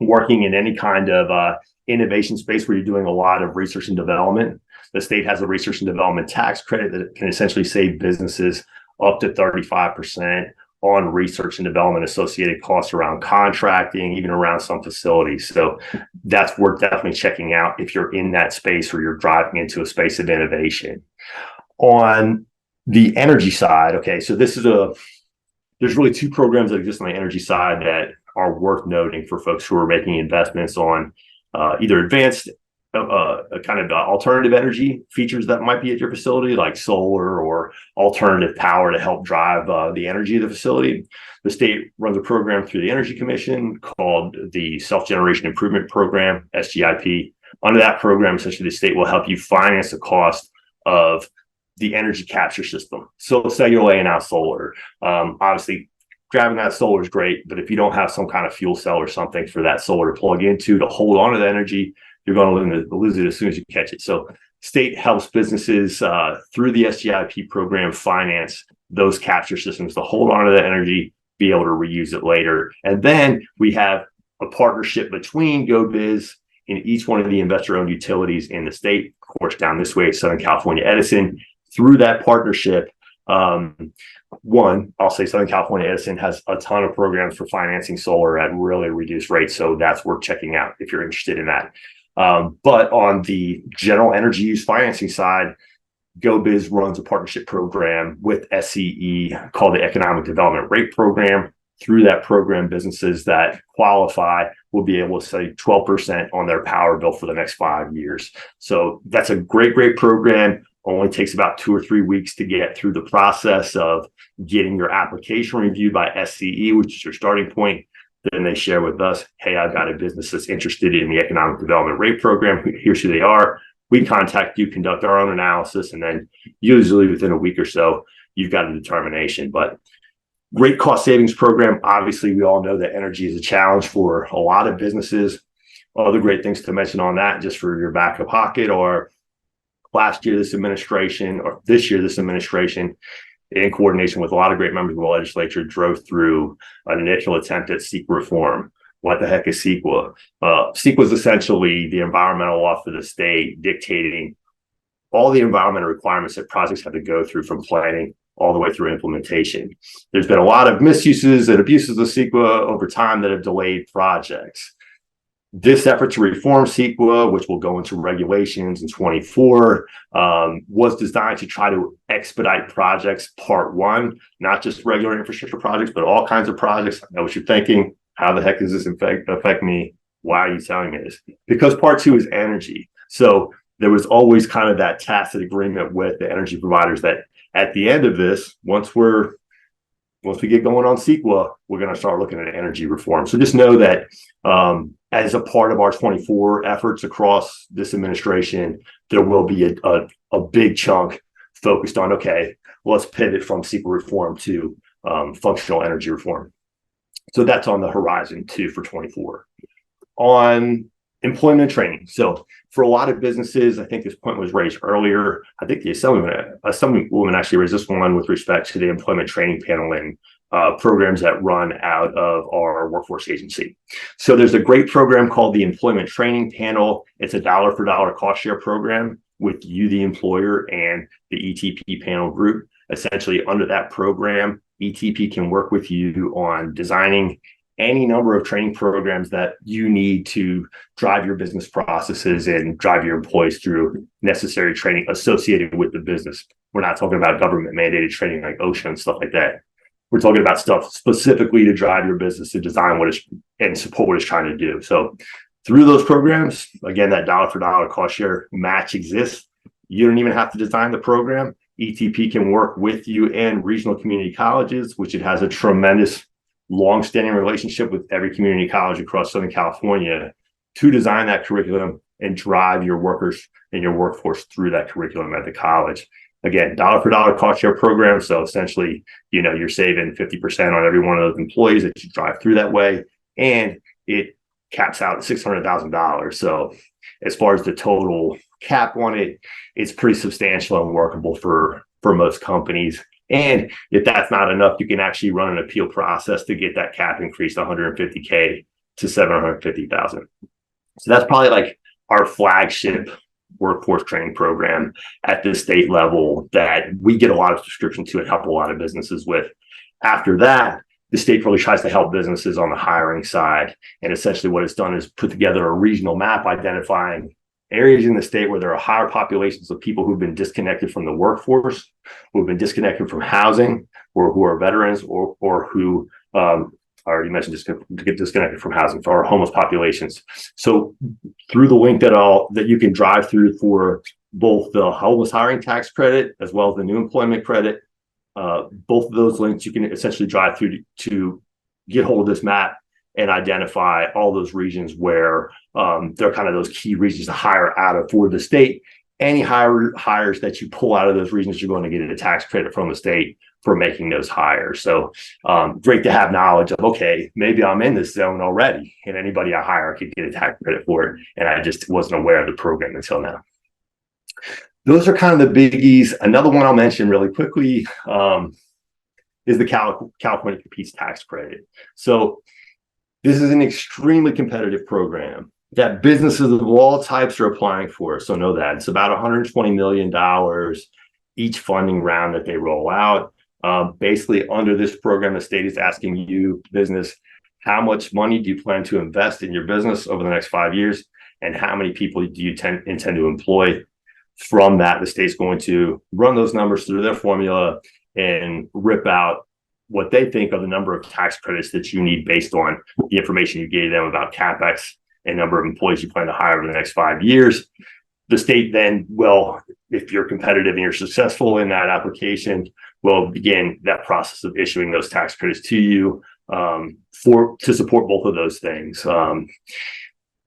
working in any kind of innovation space where you're doing a lot of research and development. The state has a research and development tax credit that can essentially save businesses up to 35% on research and development associated costs around contracting, even around some facilities. So that's worth definitely checking out if you're in that space or you're driving into a space of innovation. On the energy side, okay, so there's really two programs that exist on the energy side that are worth noting for folks who are making investments on either advanced kind of alternative energy features that might be at your facility, like solar or alternative power to help drive the energy of the facility. The state runs a program through the Energy Commission called the Self-Generation Improvement Program, SGIP. Under that program, essentially the state will help you finance the cost of the energy capture system. So say you're laying out solar. Obviously, grabbing that solar is great, but if you don't have some kind of fuel cell or something for that solar to plug into to hold on to the energy, you're going to lose it as soon as you catch it. So state helps businesses through the SGIP program finance those capture systems to hold on to the energy, be able to reuse it later. And then we have a partnership between GoBiz and each one of the investor-owned utilities in the state. Of course, down this way, Southern California Edison. Through that partnership, I'll say Southern California Edison has a ton of programs for financing solar at really reduced rates. So that's worth checking out if you're interested in that. But on the general energy use financing side, GoBiz runs a partnership program with SCE called the Economic Development Rate Program. Through that program, businesses that qualify will be able to save 12% on their power bill for the next 5 years. So that's a great program. Only takes about 2 or 3 weeks to get through the process of getting your application reviewed by SCE, which is your starting point. Then they share with us, hey, I've got a business that's interested in the Economic Development Rate Program. Here's who they are. We contact you, conduct our own analysis, and then usually within a week or so, you've got a determination. But great cost savings program. Obviously, we all know that energy is a challenge for a lot of businesses. Other great things to mention on that, just for your back of pocket, or this year, this administration, in coordination with a lot of great members of the legislature, drove through an initial attempt at SEQA reform. What the heck is SEQA? SEQA is essentially the environmental law for the state, dictating all the environmental requirements that projects have to go through from planning all the way through implementation. There's been a lot of misuses and abuses of SEQA over time that have delayed projects. This effort to reform SEQA, which will go into regulations in 24, was designed to try to expedite projects, part one, not just regular infrastructure projects, but all kinds of projects. I know what you're thinking. How the heck does this affect me? Why are you telling me this? Because part two is energy. So there was always kind of that tacit agreement with the energy providers that at the end of this, once we get going on SEQA, we're going to start looking at energy reform. So just know that as a part of our 24 efforts across this administration, there will be a big chunk focused on, okay, let's pivot from SEQA reform to functional energy reform. So that's on the horizon too for 24. On employment training. So for a lot of businesses, I think this point was raised earlier. I think the Assemblywoman actually raised this one with respect to the employment training panel and programs that run out of our workforce agency. So there's a great program called the Employment Training Panel. It's a dollar for dollar cost share program with you, the employer, and the ETP panel group. Essentially, under that program, ETP can work with you on designing any number of training programs that you need to drive your business processes and drive your employees through necessary training associated with the business. We're not talking about government mandated training like OSHA and stuff like that. We're talking about stuff specifically to drive your business to design what is and support what it's trying to do. So through those programs, again, that dollar for dollar cost share match exists. You don't even have to design the program. ETP can work with you and regional community colleges, which it has a tremendous long-standing relationship with every community college across Southern California to design that curriculum and drive your workers and your workforce through that curriculum at the college. Again, dollar for dollar cost share program. So essentially, you're saving 50% on every one of those employees that you drive through that way. And it caps out at $600,000. So as far as the total cap on it, it's pretty substantial and workable for most companies. And if that's not enough, you can actually run an appeal process to get that cap increased to $150K to $750,000. So that's probably like our flagship workforce training program at the state level that we get a lot of subscription to and help a lot of businesses with. After that, the state really tries to help businesses on the hiring side. And essentially what it's done is put together a regional map identifying areas in the state where there are higher populations of people who've been disconnected from the workforce, who've been disconnected from housing, or who are veterans, or who I already mentioned to get disconnected from housing, for our homeless populations. So through the link that you can drive through for both the homeless hiring tax credit as well as the new employment credit, both of those links you can essentially drive through to get hold of this map and identify all those regions where they're kind of those key regions to hire out of for the state. Any hires that you pull out of those regions, you're going to get a tax credit from the state for making those hires. So great to have knowledge of, okay, maybe I'm in this zone already, and anybody I hire could get a tax credit for it. And I just wasn't aware of the program until now. Those are kind of the biggies. Another one I'll mention really quickly is the California Competes tax credit. So this is an extremely competitive program that businesses of all types are applying for. So know that it's about $120 million each funding round that they roll out. Basically, under this program, the state is asking you, business, how much money do you plan to invest in your business over the next 5 years? And how many people do you intend to employ? From that, the state's going to run those numbers through their formula and rip out what they think are the number of tax credits that you need based on the information you gave them about CapEx and number of employees you plan to hire over the next 5 years. The state then will, if you're competitive and you're successful in that application, will begin that process of issuing those tax credits to you to support both of those things.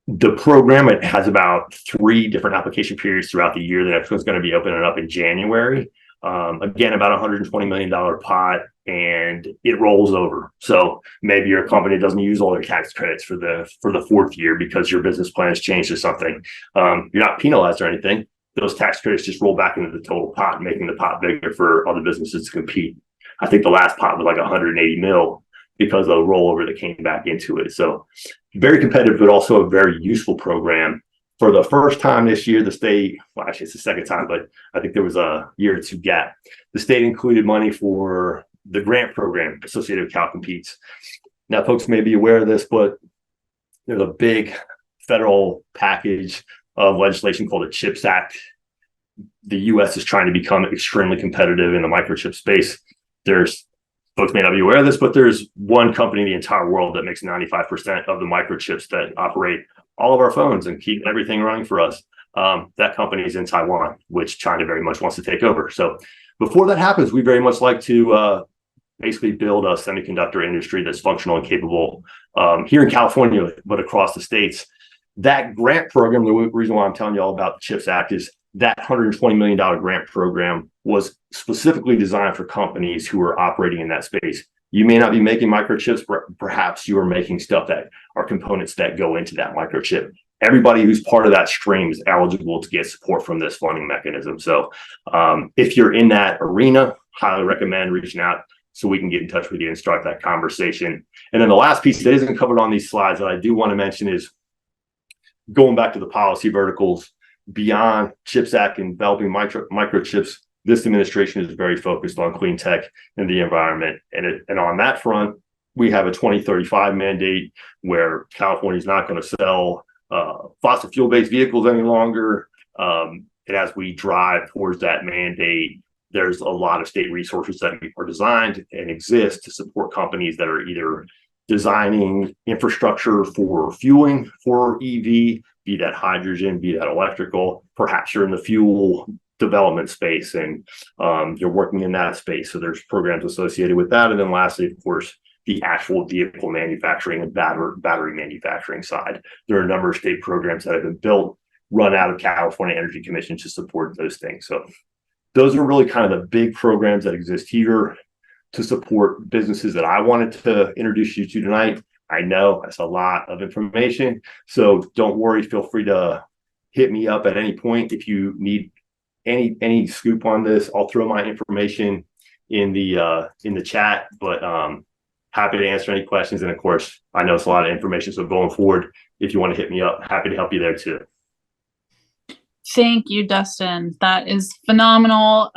The program, it has about 3 different application periods throughout the year. The next one's going to be opening up in January. Again, about $120 million pot, and it rolls over. So maybe your company doesn't use all their tax credits for the 4th year because your business plan has changed or something. You're not penalized or anything. Those tax credits just roll back into the total pot, making the pot bigger for other businesses to compete. I think the last pot was like 180 mil because of the rollover that came back into it. So very competitive, but also a very useful program. For the first time this year, the state, well, actually it's the second time, but I think there was a year or two gap. The state included money for the grant program associated with Cal Competes. Now, folks may be aware of this, but there's a big federal package of legislation called the CHIPS Act. The U.S. is trying to become extremely competitive in the microchip space. Folks may not be aware of this, but there's one company in the entire world that makes 95% of the microchips that operate all of our phones and keep everything running for us. That company is in Taiwan, which China very much wants to take over. So before that happens, we very much like to basically build a semiconductor industry that's functional and capable here in California, but across the states. That grant program, the reason why I'm telling you all about the CHIPS Act is that $120 million grant program was specifically designed for companies who are operating in that space. You may not be making microchips, but perhaps you are making stuff that are components that go into that microchip. everybody who's part of that stream is eligible to get support from this funding mechanism. So if you're in that arena, highly recommend reaching out so we can get in touch with you and start that conversation. And then the last piece that isn't covered on these slides that I do want to mention is going back to the policy verticals beyond CHIPS Act and developing microchips. This administration is very focused on clean tech and the environment. And on that front, we have a 2035 mandate where California is not going to sell fossil fuel-based vehicles any longer. And as we drive towards that mandate, there's a lot of state resources that are designed and exist to support companies that are either designing infrastructure for fueling for EV, be that hydrogen, be that electrical. Perhaps you're in the fuel development space and you're working in that space. So there's programs associated with that. And then lastly, of course, the actual vehicle manufacturing and battery manufacturing side. There are a number of state programs that have been built, run out of California Energy Commission to support those things. So those are really kind of the big programs that exist here to support businesses that I wanted to introduce you to tonight. I know that's a lot of information, so don't worry. Feel free to hit me up at any point if you need any scoop on this. I'll throw my information in the chat, but happy to answer any questions. And of course, I know it's a lot of information, so going forward, if you want to hit me up, happy to help you there too. Thank you, Dustin. That is phenomenal.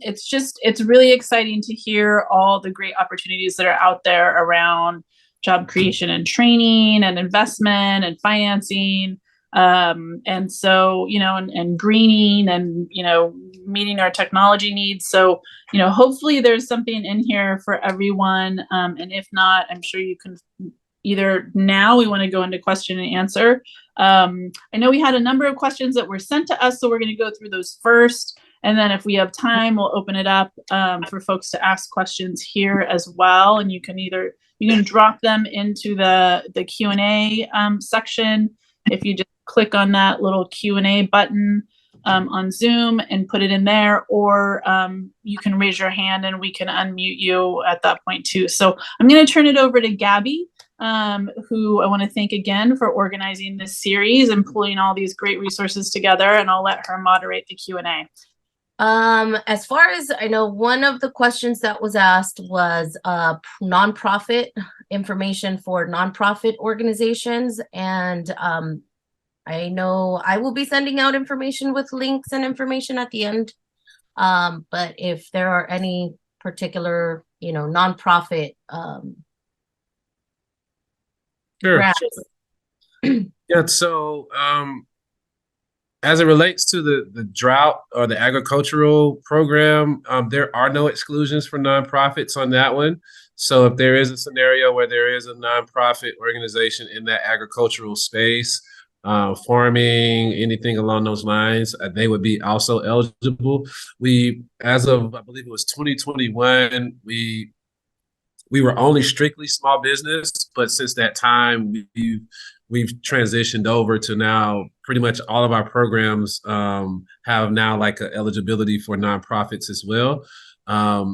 It's really exciting to hear all the great opportunities that are out there around job creation and training and investment and financing. And so, and greening and, meeting our technology needs. So, hopefully there's something in here for everyone. And if not, I'm sure you can either now we want to go into question and answer. I know we had a number of questions that were sent to us, so we're going to go through those first. And then if we have time, we'll open it up for folks to ask questions here as well. And you can drop them into the Q&A section. If you just click on that little Q&A button on Zoom and put it in there, or you can raise your hand and we can unmute you at that point too. So I'm going to turn it over to Gabby, who I want to thank again for organizing this series and pulling all these great resources together, and I'll let her moderate the Q&A. As far as I know, one of the questions that was asked was nonprofit information for nonprofit organizations. And I know I will be sending out information with links and information at the end. But if there are any particular, nonprofit Sure. Yeah, so as it relates to the drought or the agricultural program, there are no exclusions for nonprofits on that one. So if there is a scenario where there is a nonprofit organization in that agricultural space, farming, anything along those lines, they would be also eligible. We, as of, I believe it was 2021, we were only strictly small business, but since that time, we've transitioned over to now pretty much all of our programs have now like an eligibility for nonprofits as well.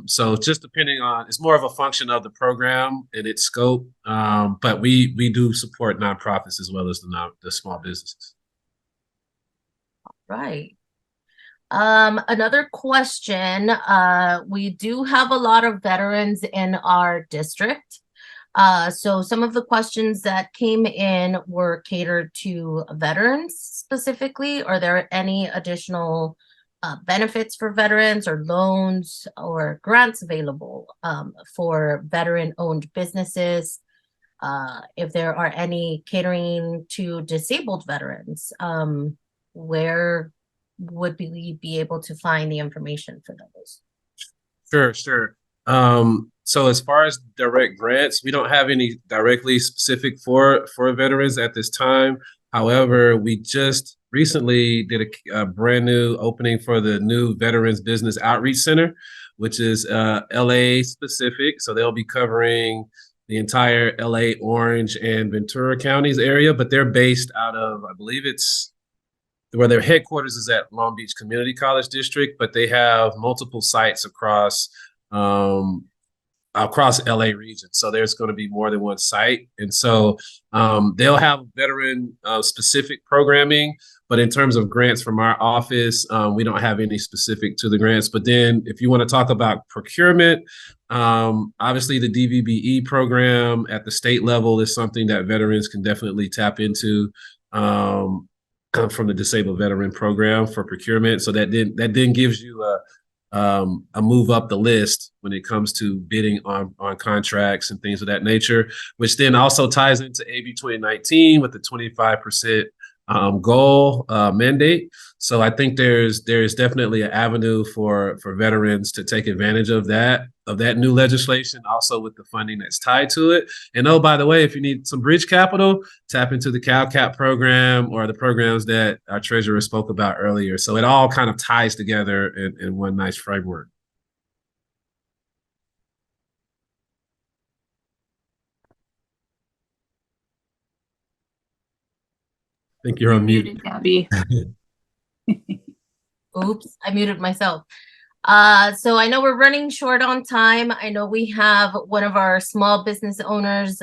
So just depending on, it's more of a function of the program and its scope, but we do support nonprofits as well as the small businesses. Right. Another question, we do have a lot of veterans in our district. So some of the questions that came in were catered to veterans specifically. Are there any additional benefits for veterans or loans or grants available for veteran-owned businesses? If there are any catering to disabled veterans, where would we be able to find the information for those? Sure. So as far as direct grants, we don't have any directly specific for veterans at this time. However, we just recently did a brand new opening for the new Veterans Business Outreach Center, which is LA specific. So they'll be covering the entire LA, Orange, and Ventura counties area, but they're based out of, I believe it's where their headquarters is at Long Beach Community College District, but they have multiple sites across across LA region. So there's going to be more than one site. And so they'll have veteran specific programming. But in terms of grants from our office, we don't have any specific to the grants. But then if you want to talk about procurement, obviously the DVBE program at the state level is something that veterans can definitely tap into. From the disabled veteran program for procurement. So that then gives you a move up the list when it comes to bidding on contracts and things of that nature, which then also ties into AB 2019 with the 25% goal mandate. So I think there's definitely an avenue for veterans to take advantage of that new legislation, also with the funding that's tied to it. And oh, by the way, if you need some bridge capital, tap into the CalCap program or the programs that our treasurer spoke about earlier. So it all kind of ties together in one nice framework. I think you're on mute, Gabby. Oops, I muted myself. So I know we're running short on time. I know we have one of our small business owners,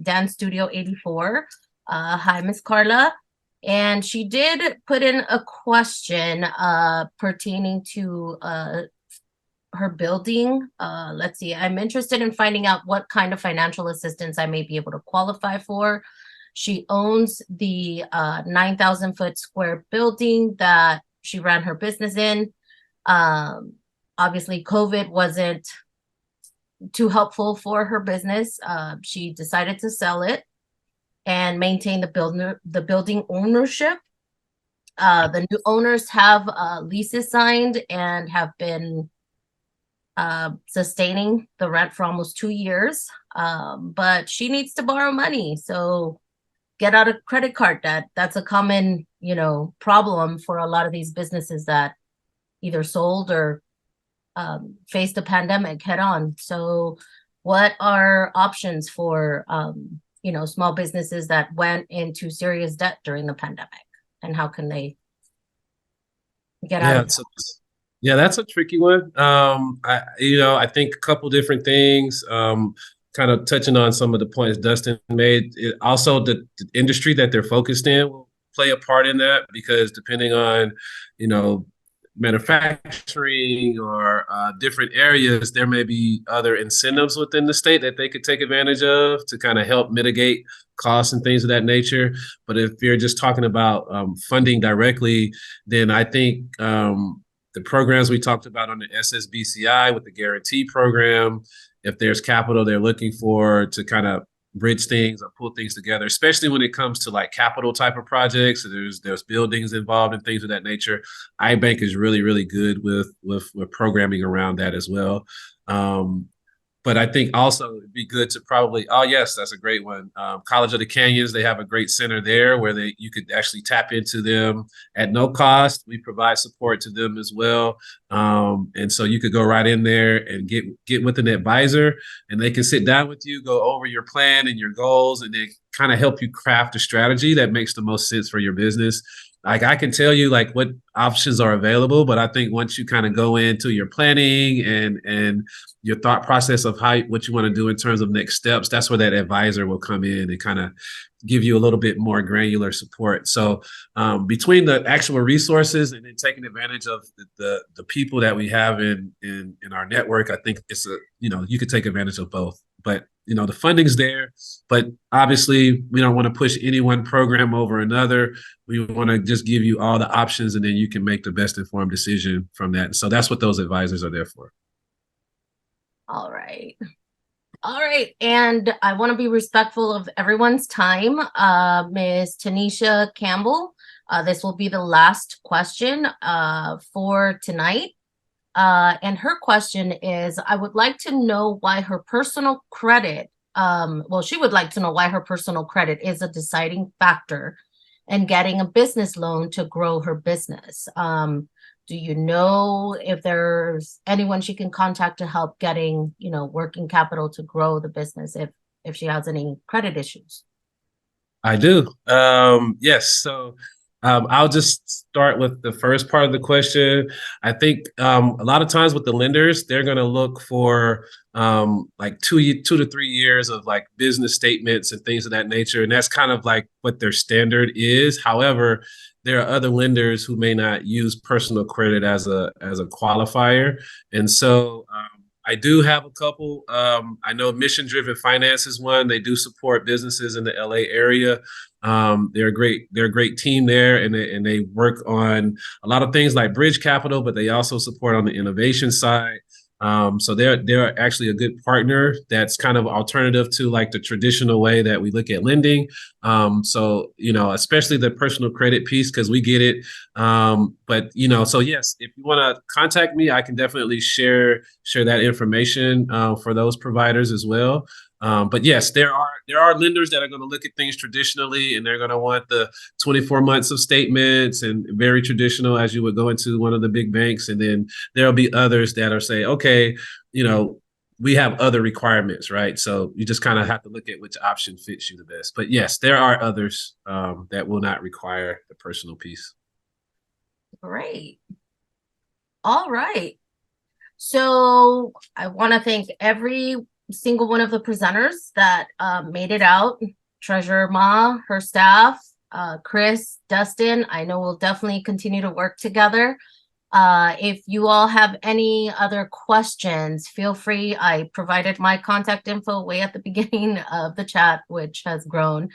Dance Studio 84. Hi, Miss Carla. And she did put in a question pertaining to her building. Let's see, I'm interested in finding out what kind of financial assistance I may be able to qualify for. She owns the 9,000 foot square building that she ran her business in. Obviously, COVID wasn't too helpful for her business. She decided to sell it and maintain the building ownership. The new owners have leases signed and have been sustaining the rent for almost 2 years. But she needs to borrow money. So get out a credit card debt. That's a common, problem for a lot of these businesses that either sold or faced a pandemic head on. So what are options for, small businesses that went into serious debt during the pandemic, and how can they get out of it? Yeah, that's a tricky one. I think a couple different things, kind of touching on some of the points Dustin made. Also, the industry that they're focused in will play a part in that, because depending on, manufacturing or different areas, there may be other incentives within the state that they could take advantage of to kind of help mitigate costs and things of that nature. But if you're just talking about funding directly, then I think the programs we talked about on the SSBCI with the guarantee program, if there's capital they're looking for to kind of bridge things or pull things together, especially when it comes to like capital type of projects. So there's buildings involved and things of that nature. iBank is really, really good with programming around that as well. But I think also it'd be good to probably, oh yes, that's a great one. College of the Canyons, they have a great center there where you could actually tap into them at no cost. We provide support to them as well. And so you could go right in there and get with an advisor, and they can sit down with you, go over your plan and your goals, and then kind of help you craft a strategy that makes the most sense for your business. Like I can tell you like what options are available, but I think once you kind of go into your planning and your thought process of what you want to do in terms of next steps, that's where that advisor will come in and kind of give you a little bit more granular support. So between the actual resources and then taking advantage of the people that we have in our network, I think it's you could take advantage of both. But the funding's there, but obviously we don't want to push any one program over another. We want to just give you all the options, and then you can make the best informed decision from that. So that's what those advisors are there for. All right. And I want to be respectful of everyone's time. Ms. Tanisha Campbell, this will be the last question for tonight. And her question is, I would like to know why her personal credit, she would like to know why her personal credit is a deciding factor in getting a business loan to grow her business. Do you know if there's anyone she can contact to help getting, working capital to grow the business if she has any credit issues? I do. Yes. So I'll just start with the first part of the question. I think a lot of times with the lenders, they're going to look for like 2 to 3 years of like business statements and things of that nature, and that's kind of like what their standard is. However, there are other lenders who may not use personal credit as a qualifier, and so I do have a couple. I know Mission Driven Finance is one. They do support businesses in the LA area. They're a great team there, and they work on a lot of things like bridge capital, but they also support on the innovation side. So they're actually a good partner that's kind of alternative to like the traditional way that we look at lending. So especially the personal credit piece, because we get it. But so yes, if you want to contact me, I can definitely share that information for those providers as well. But yes, there are lenders that are going to look at things traditionally, and they're going to want the 24 months of statements and very traditional as you would go into one of the big banks. And then there'll be others that are say, okay, we have other requirements, right? So you just kind of have to look at which option fits you the best. But yes, there are others that will not require the personal piece. Great. All right. So I want to thank every single one of the presenters that made it out. Treasurer Ma, her staff, Chris, Dustin. I know we'll definitely continue to work together. If you all have any other questions, feel free. I provided my contact info way at the beginning of the chat, which has grown.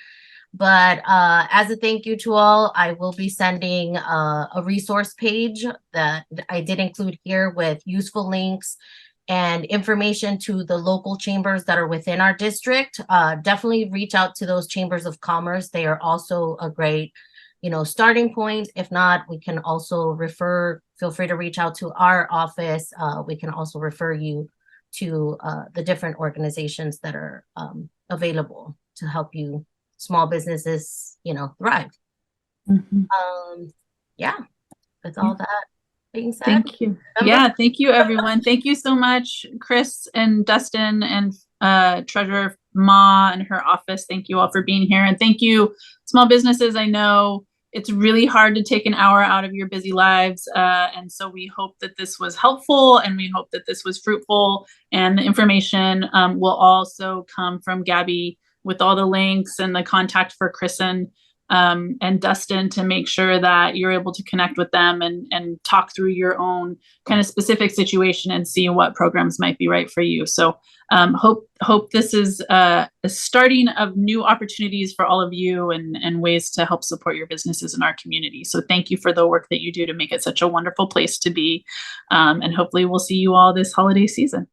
But as a thank you to all, I will be sending a resource page that I did include here with useful links and information to the local chambers that are within our district. Definitely reach out to those chambers of commerce. They are also a great, starting point. If not, we can also feel free to reach out to our office. We can also refer you to the different organizations that are available to help you small businesses, thrive. Yeah, with all that being said. Thank you. Yeah, thank you, everyone. Thank you so much, Chris and Dustin and Treasurer Ma and her office. Thank you all for being here. And thank you, small businesses. I know it's really hard to take an hour out of your busy lives. And so we hope that this was helpful, and we hope that this was fruitful. And the information will also come from Gabby with all the links and the contact for Chris and Dustin to make sure that you're able to connect with them and talk through your own kind of specific situation and see what programs might be right for you. So hope this is a starting of new opportunities for all of you and ways to help support your businesses in our community. So thank you for the work that you do to make it such a wonderful place to be. And hopefully we'll see you all this holiday season.